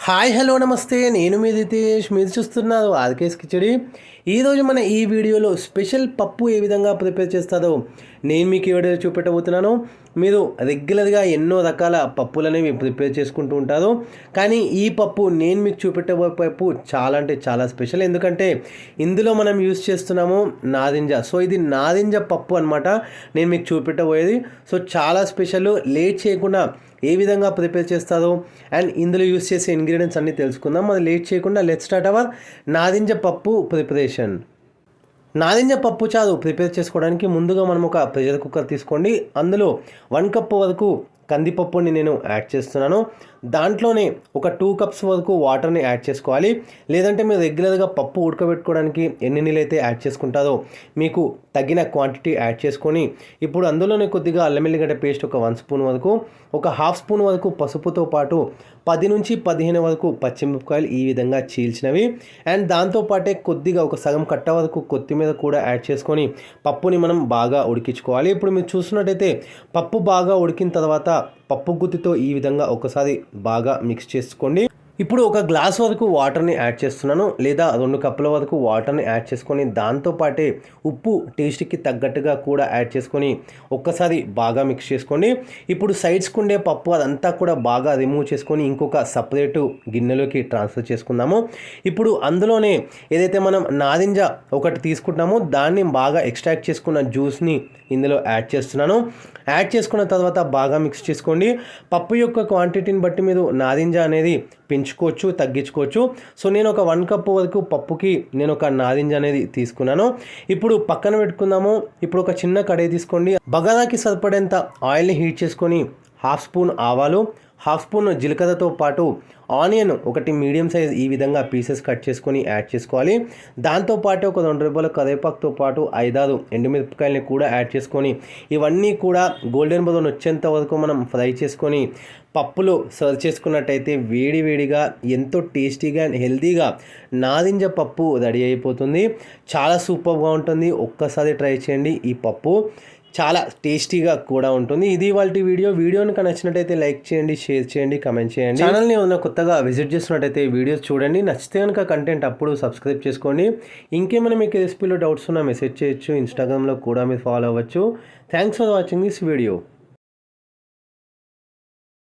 Hi hello నమస్తే, నేను మీ రితేష్. మీరు చూస్తున్నారు ఆర్కేస్ కిచడి. ఈరోజు మన ఈ వీడియోలో స్పెషల్ పప్పు ఏ విధంగా ప్రిపేర్ చేస్తారో నేను మీకు ఈ వీడియోలో చూపెట్టబోతున్నాను. మీరు రెగ్యులర్గా ఎన్నో రకాల పప్పులు అనేవి ప్రిపేర్ చేసుకుంటూ ఉంటారు, కానీ ఈ పప్పు నేను మీకు చూపెట్టబోయే పప్పు చాలా అంటే చాలా స్పెషల్. ఎందుకంటే ఇందులో మనం యూజ్ చేస్తున్నాము నారింజ. సో ఇది నారింజ పప్పు అనమాట నేను మీకు చూపెట్టబోయేది. సో చాలా స్పెషల్. లేట్ చేయకుండా ఏ విధంగా ప్రిపేర్ చేస్తారో అండ్ ఇందులో యూస్ చేసే ఇంగ్రీడియంట్స్ అన్నీ తెలుసుకుందాం. అది లేట్ చేయకుండా లెట్స్ స్టార్ట్ అవర్ నారింజ పప్పు ప్రిపరేషన్. నారింజ పప్పు చారు ప్రిపేర్ చేసుకోవడానికి ముందుగా మనం ఒక ప్రెషర్ కుక్కర్ తీసుకోండి. అందులో 1 కప్పు వరకు కందిపప్పుని నేను యాడ్ చేస్తున్నాను. దాంట్లోనే ఒక 2 కప్స్ వరకు వాటర్ని యాడ్ చేసుకోవాలి. లేదంటే మీరు రెగ్యులర్గా పప్పు ఉడకబెట్టుకోవడానికి ఎన్ని నీళ్ళు అయితే యాడ్ చేసుకుంటారో మీకు తగిన క్వాంటిటీ యాడ్ చేసుకొని ఇప్పుడు అందులోనే కొద్దిగా అల్లం వెల్లిగడ్డ పేస్ట్ ఒక 1 స్పూన్ వరకు, ఒక 1/2 స్పూన్ వరకు పసుపుతో పాటు 10 నుంచి 15 వరకు పచ్చిమిరపకాయలు ఈ విధంగా చీల్చినవి అండ్ దాంతోపాటే కొద్దిగా ఒక సగం కట్ట వరకు కొత్తిమీర కూడా యాడ్ చేసుకొని పప్పుని మనం బాగా ఉడికించుకోవాలి. ఇప్పుడు మీరు చూసినట్టయితే పప్పు బాగా ఉడికిన తర్వాత పప్పు గుత్తితో ఈ విధంగా ఒకసారి బాగా మిక్స్ చేసుకోండి. ఇప్పుడు ఒక గ్లాస్ వరకు వాటర్ని యాడ్ చేస్తున్నాను, లేదా 2 కప్పుల వరకు వాటర్ని యాడ్ చేసుకొని దాంతోపాటే ఉప్పు టేస్ట్కి తగ్గట్టుగా కూడా యాడ్ చేసుకొని ఒక్కసారి బాగా మిక్స్ చేసుకోండి. ఇప్పుడు సైడ్స్కి ఉండే పప్పు అదంతా కూడా బాగా రిమూవ్ చేసుకొని ఇంకొక సపరేటు గిన్నెలోకి ట్రాన్స్ఫర్ చేసుకుందాము. ఇప్పుడు అందులోనే ఏదైతే మనం నారింజ ఒకటి తీసుకుంటామో దాన్ని బాగా ఎక్స్ట్రాక్ట్ చేసుకున్న జ్యూస్ని ఇందులో యాడ్ చేస్తున్నాను. యాడ్ చేసుకున్న తర్వాత బాగా మిక్స్ చేసుకోండి. పప్పు యొక్క క్వాంటిటీని బట్టి మీరు నారింజ అనేది పెంచుకోవచ్చు, తగ్గించుకోవచ్చు. సో నేను ఒక 1 కప్పు వరకు పప్పుకి నేను ఒక నారింజ అనేది తీసుకున్నాను. ఇప్పుడు పక్కన పెట్టుకుందాము. ఇప్పుడు ఒక చిన్న కడాయి తీసుకోండి. బగారాకి సరిపడేంత ఆయిల్ని హీట్ చేసుకొని 1/2 స్పూన్ ఆవాలు, 1/2 స్పూన్ జీలకర్రతో పాటు ఆనియన్ ఒకటి మీడియం సైజ్ ఈ విధంగా పీసెస్ కట్ చేసుకొని యాడ్ చేసుకోవాలి. దాంతోపాటు ఒక 2 రెబ్బల కరివేపాకుతో పాటు 5-6 ఎండుమిరపకాయలని కూడా యాడ్ చేసుకొని ఇవన్నీ కూడా గోల్డెన్ బ్రౌన్ వచ్చేంత వరకు మనం ఫ్రై చేసుకొని పప్పులో సర్వ్ చేసుకున్నట్టయితే వేడి వేడిగా ఎంతో టేస్టీగా అండ్ హెల్తీగా నారింజ పప్పు రెడీ అయిపోతుంది. చాలా సూపర్గా ఉంటుంది. ఒక్కసారి ట్రై చేయండి. ఈ పప్పు చాలా టేస్టీగా కూడా ఉంటుంది. ఇది వాళ్ళ వీడియోని నచ్చినట్టయితే లైక్ చేయండి, షేర్ చేయండి, కమెంట్ చేయండి. ఛానల్ని ఏమైనా కొత్తగా విజిట్ చేసినట్టయితే వీడియోస్ చూడండి. నచ్చితే కనుక కంటెంట్ అప్పుడు సబ్స్క్రైబ్ చేసుకోండి. ఇంకేమైనా మీకు రెసిపీలో డౌట్స్ ఉన్నా మెసేజ్ చేయొచ్చు. ఇన్స్టాగ్రామ్లో కూడా మీరు ఫాలో అవ్వచ్చు. Thanks for watching this video.